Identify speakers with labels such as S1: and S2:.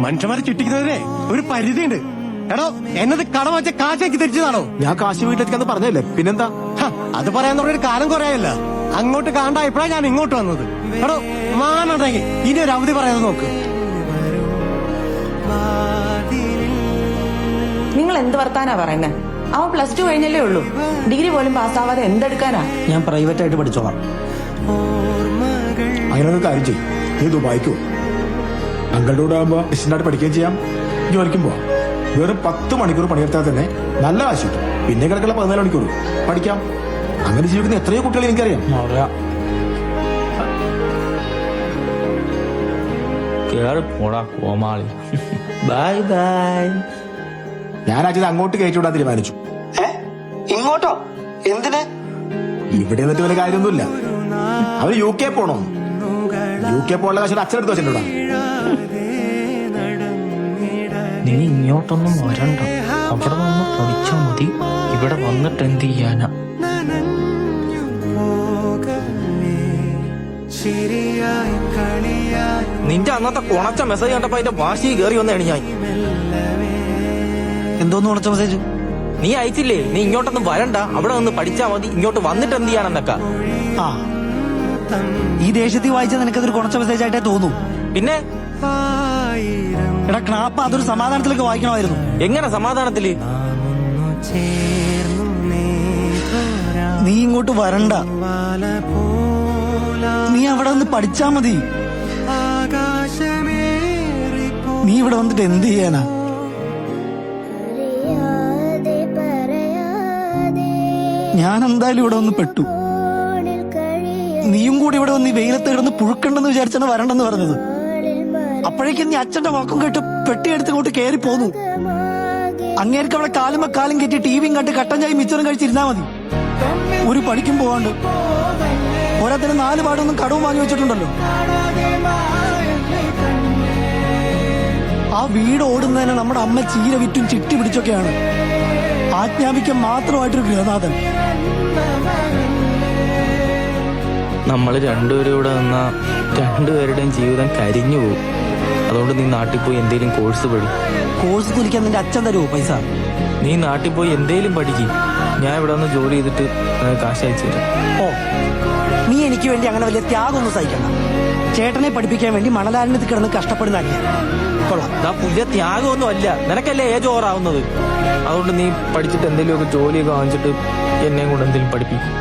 S1: മനുഷ്യന്മാരെ ചുറ്റിക്കുന്നതിനെ ഒരു പരിധിയുണ്ട്. എടോ, എന്നത് കടം വെച്ച കാശാക്കി തിരിച്ചതാണോ?
S2: ഞാൻ കാശ് വീട്ടിലെത്തിക്കാന്ന് പറഞ്ഞല്ലേ, പിന്നെന്താ?
S1: അത് പറയാൻ തുടങ്ങിയ കാലം കുറയല്ല. അങ്ങോട്ട് കാണായപ്പോഴാണ് ഞാൻ ഇങ്ങോട്ട് വന്നത്. എടോ, മാനുണ്ടെങ്കിൽ ഇനി ഒരു അവധി പറയാതെ നോക്ക്.
S3: നിങ്ങൾ എന്ത് വർത്താനാ പറയുന്നത്? അവൻ +2 കഴിഞ്ഞല്ലേ ഉള്ളൂ. ഡിഗ്രി പോലും പാസ്സാവാതെ എന്തെടുക്കാനാ?
S4: ഞാൻ പ്രൈവറ്റ് ആയിട്ട് പഠിച്ചോളാം.
S2: അങ്ങനെ കാര്യം ചെയ്യും, നീ ദുബായിക്കോ. അങ്കളുടെ കൂടെ ആകുമ്പോ ഡിസ്റ്റന്റായിട്ട് പഠിക്കുകയും ചെയ്യാം, ജോലിക്കും പോവാം. വെറും 10 മണിക്കൂർ പണിയെടുത്താൽ തന്നെ നല്ല കാശ് കിട്ടും. പിന്നെ കിടക്കുള്ള 14 മണിക്കൂർ പഠിക്കാം. അങ്ങനെ ജീവിക്കുന്ന എത്രയോ കുട്ടികൾ എനിക്കറിയാം.
S4: Bye bye.
S2: ഞാനാച്ചത് അങ്ങോട്ട് കയറ്റിവിടാൻ തീരുമാനിച്ചു.
S4: ഇങ്ങോട്ടോ? എന്തിന്?
S2: ഇവിടെ എന്നിട്ട് വലിയ കാര്യമൊന്നുമില്ല. അവര് UK പോണോ? UK പോകാനുള്ള കാശ് അച്ഛനെടുത്ത് വെച്ചിട്ടുണ്ടാ.
S5: നീ ഇങ്ങോട്ടൊന്നും വരണ്ട, അവിടെ നിന്ന് പഠിച്ചാ മതി. ഇവിടെ വന്നിട്ട് എന്ത് ചെയ്യാനാ? നിന്റെ അന്നത്തെ കുണച്ച മെസ്സേജ് കണ്ടപ്പോ അതിന്റെ വാശി കയറി വന്നതാണ് ഞാൻ.
S4: എന്തോന്ന് ഉണച്ച മെസ്സേജ്?
S5: നീ അയച്ചില്ലേ, നീ ഇങ്ങോട്ടൊന്നും വരണ്ട, അവിടെ നിന്ന് പഠിച്ചാ മതി, ഇങ്ങോട്ട് വന്നിട്ട് എന്ത് ചെയ്യാനെന്നൊക്കെ.
S4: ആ, ഈ ദേഷ്യത്തിൽ വായിച്ചാൽ നിനക്കതൊരു കുണച്ച മെസ്സേജ് ആയിട്ടേ തോന്നും.
S5: പിന്നെ
S4: എടാ ക്ലാപ്പ, അതൊരു സമാധാനത്തിലൊക്കെ വായിക്കണമായിരുന്നു.
S5: എങ്ങനെ സമാധാനത്തില്?
S4: നീ ഇങ്ങോട്ട് വരണ്ട, നീ അവിടെ നിന്ന് പഠിച്ചാ മതി. നീ ഇവിടെ വന്നിട്ട് എന്ത് ചെയ്യാനാ? ഞാൻ എന്തായാലും ഇവിടെ വന്ന് പെട്ടു. നീയും കൂടി ഇവിടെ വന്ന് ഈ വെയിലത്ത് കിടന്ന് പുഴുക്കണ്ടെന്ന് വിചാരിച്ചാണ് വരണ്ടെന്ന് പറഞ്ഞത്. അപ്പോഴേക്കും നീ അച്ഛന്റെ വാക്കും കേട്ട് പെട്ടിയെടുത്തിങ്ങോട്ട് കയറി പോന്നു. അങ്ങേർക്ക് അവിടെ കാലും കെറ്റി ടിവിയും കണ്ട് കട്ടൻ ചായ മിച്ചറും കഴിച്ചിരുന്നാ മതി. ഒരു പണിക്കും പോവാണ്ട് ഓരോരുത്തരും 4 പാടൊന്നും കടവും വാങ്ങി വെച്ചിട്ടുണ്ടല്ലോ. ആ വീട് ഓടുന്നതിന് നമ്മുടെ അമ്മ ചീര വിറ്റും ചിട്ടി പിടിച്ചൊക്കെയാണ്. ആജ്ഞാപിക്കാൻ മാത്രമായിട്ടൊരു ഗൃഹനാഥൻ.
S5: നമ്മൾ രണ്ടുപേരും ഇവിടെ നിന്നാ രണ്ടുപേരുടെയും ജീവിതം കരിഞ്ഞു പോകും. അതുകൊണ്ട് നീ നാട്ടിൽ പോയി എന്തേലും കോഴ്സ് പഠി.
S4: കോഴ്സ് തുലിക്കാൻ നിന്റെ അച്ഛൻ തരുമോ പൈസ?
S5: നീ നാട്ടിൽ പോയി എന്തേലും പഠിക്കും. ഞാൻ ഇവിടെ നിന്ന് ജോലി ചെയ്തിട്ട് കാശ് അയച്ചു തരാം.
S4: ഓ, നീ എനിക്ക് വേണ്ടി അങ്ങനെ വലിയ ത്യാഗമൊന്നും സഹിക്കണ്ട. ചേട്ടനെ പഠിപ്പിക്കാൻ വേണ്ടി മണലാരണ്യത്തിൽ കിടന്ന് കഷ്ടപ്പെടുന്ന കൊള്ളാം.
S5: പുതിയ ത്യാഗമൊന്നും അല്ല, നിനക്കല്ലേ ഏജ് ഓവറാവുന്നത്. അതുകൊണ്ട് നീ പഠിച്ചിട്ട് എന്തെങ്കിലുമൊക്കെ ജോലിയൊക്കെ വാങ്ങിച്ചിട്ട് എന്നെയും കൂടെ എന്തെങ്കിലും പഠിപ്പിക്കും.